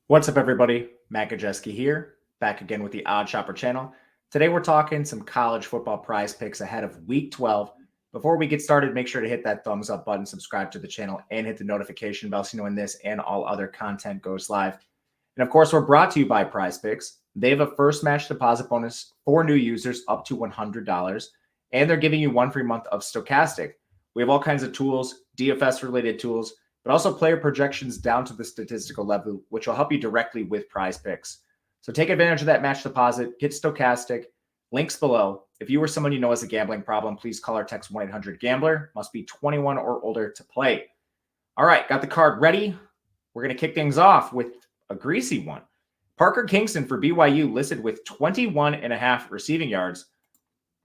What's up, everybody? Matt Gajewski here, back again with the Odd Shopper channel. Today, we're talking some college football prize picks ahead of Week 12. Before we get started, make sure to hit that thumbs up button, subscribe to the channel, and hit the notification bell so you know when this and all other content goes live. And of course, we're brought to you by PrizePicks. They have a first match deposit bonus for new users up to $100, and they're giving you 1 free month of Stochastic. We have all kinds of tools, DFS-related tools, but also player projections down to the statistical level, which will help you directly with PrizePicks. So take advantage of that match deposit, get Stochastic, links below. If you or someone you know has a gambling problem, please call or text 1-800-GAMBLER. Must be 21 or older to play. All right, got the card ready. We're going to kick things off with a greasy one. Parker Kingston for BYU listed with 21.5 receiving yards.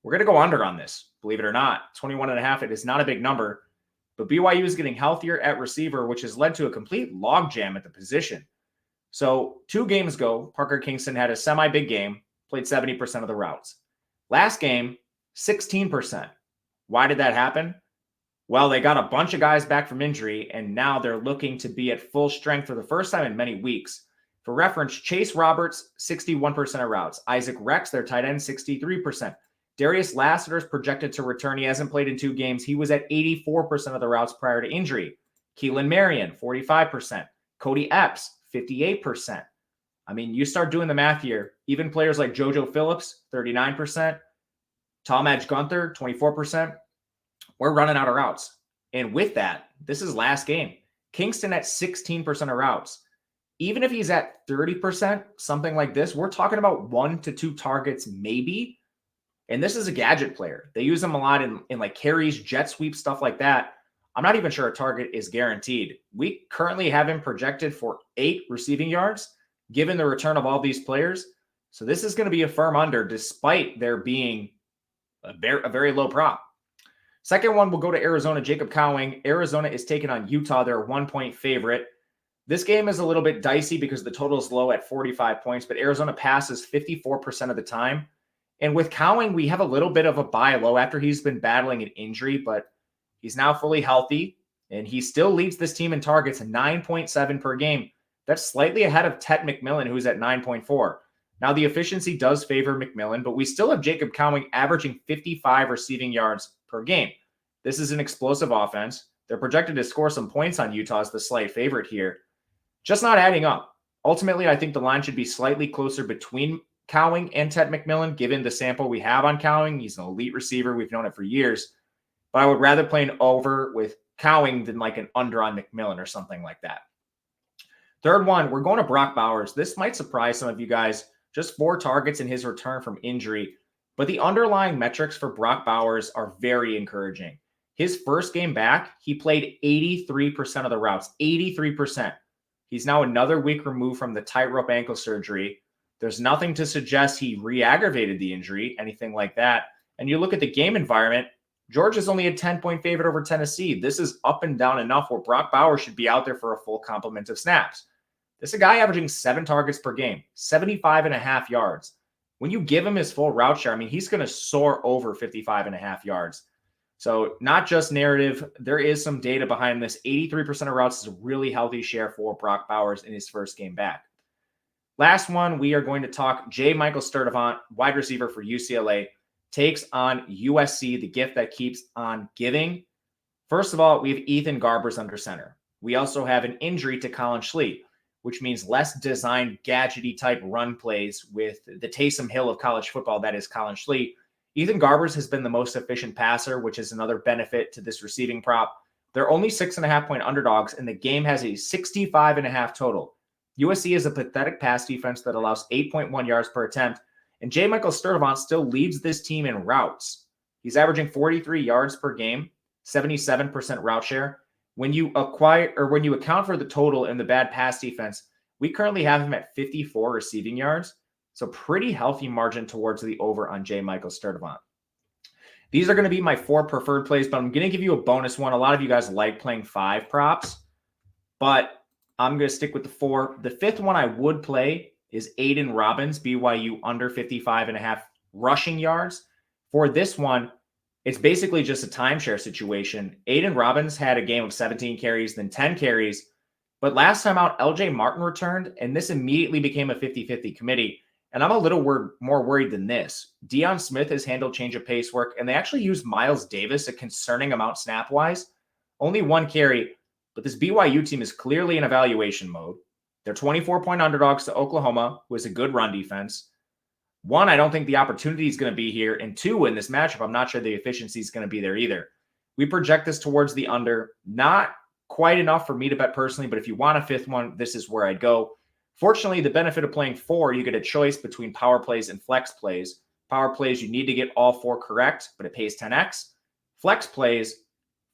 We're going to go under on this, believe it or not. 21.5, it is not a big number. But BYU is getting healthier at receiver, which has led to a complete logjam at the position. So 2 games ago, Parker Kingston had a semi-big game, played 70% of the routes. Last game, 16%. Why did that happen? Well, they got a bunch of guys back from injury, and now they're looking to be at full strength for the first time in many weeks. For reference, Chase Roberts, 61% of routes. Isaac Rex, their tight end, 63%. Darius Lassiter's projected to return. He hasn't played in 2 games. He was at 84% of the routes prior to injury. Keelan Marion, 45%. Cody Epps, 58%. I mean, you start doing the math here. Even players like JoJo Phillips, 39%. Talmadge Gunther, 24%. We're running out of routes. And with that, this is last game. Kingston at 16% of routes. Even if he's at 30%, something like this, we're talking about 1 to 2 targets maybe. And this is a gadget player. They use him a lot in like carries, jet sweep, stuff like that. I'm not even sure a target is guaranteed. We currently have him projected for 8 receiving yards, given the return of all these players. So this is going to be a firm under, despite there being a very low prop. Second one, we'll go to Arizona. Jacob Cowing. Arizona is taking on Utah. They're a 1-point favorite. This game is a little bit dicey because the total is low at 45 points, but Arizona passes 54% of the time. And with Cowing, we have a little bit of a buy low after he's been battling an injury, but he's now fully healthy, and he still leads this team in targets at 9.7 per game. That's slightly ahead of Tet McMillan, who's at 9.4. Now, the efficiency does favor McMillan, but we still have Jacob Cowing averaging 55 receiving yards per game. This is an explosive offense. They're projected to score some points on Utah as the slight favorite here. Just not adding up. Ultimately, I think the line should be slightly closer between Cowing and Tet McMillan, given the sample we have on Cowing. He's an elite receiver. We've known it for years. But I would rather play an over with Cowing than like an under on McMillan or something like that. Third one, we're going to Brock Bowers. This might surprise some of you guys. Just 4 targets in his return from injury. But the underlying metrics for Brock Bowers are very encouraging. His first game back, he played 83% of the routes. 83%. He's now another week removed from the tightrope ankle surgery. There's nothing to suggest he re-aggravated the injury, anything like that. And you look at the game environment, Georgia's only a 10-point favorite over Tennessee. This is up and down enough where Brock Bowers should be out there for a full complement of snaps. This is a guy averaging 7 targets per game, 75.5 yards. When you give him his full route share, I mean, he's going to soar over 55.5 yards. So not just narrative, there is some data behind this. 83% of routes is a really healthy share for Brock Bowers in his first game back. Last one, we are going to talk J. Michael Sturdivant, wide receiver for UCLA, takes on USC, the gift that keeps on giving. First of all, we have Ethan Garbers under center. We also have an injury to Colin Schlee, which means less designed gadgety type run plays with the Taysom Hill of college football, that is Colin Schlee. Ethan Garbers has been the most efficient passer, which is another benefit to this receiving prop. They're only 6.5-point underdogs, and the game has a 65.5 total. USC is a pathetic pass defense that allows 8.1 yards per attempt, and J. Michael Sturdivant still leads this team in routes. He's averaging 43 yards per game, 77% route share. When you account for the total in the bad pass defense, we currently have him at 54 receiving yards, so pretty healthy margin towards the over on J. Michael Sturdivant. These are going to be my 4 preferred plays, but I'm going to give you a bonus one. A lot of you guys like playing 5 props, but I'm going to stick with the 4. The 5th one I would play is Aiden Robbins, BYU under 55.5 rushing yards. For this one, it's basically just a timeshare situation. Aiden Robbins had a game of 17 carries, then 10 carries. But last time out, LJ Martin returned, and this immediately became a 50-50 committee. And I'm a little more worried than this. Deion Smith has handled change of pace work, and they actually used Miles Davis a concerning amount snap-wise. Only one carry, but this BYU team is clearly in evaluation mode. They're 24-point underdogs to Oklahoma, who has a good run defense. One, I don't think the opportunity is going to be here. And two, in this matchup, I'm not sure the efficiency is going to be there either. We project this towards the under. Not quite enough for me to bet personally, but if you want a fifth one, this is where I'd go. Fortunately, the benefit of playing 4, you get a choice between power plays and flex plays. Power plays, you need to get all 4 correct, but it pays 10x. Flex plays,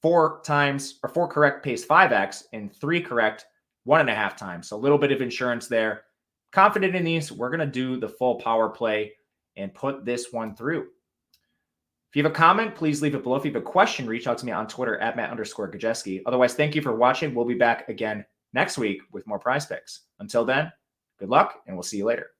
4 correct pays 5x, and 3 correct, 1.5 times. So a little bit of insurance there. Confident in these. We're going to do the full power play and put this one through. If you have a comment, please leave it below. If you have a question, reach out to me on Twitter at Matt_Gajewski. Otherwise, thank you for watching. We'll be back again next week with more prize picks. Until then, good luck, and we'll see you later.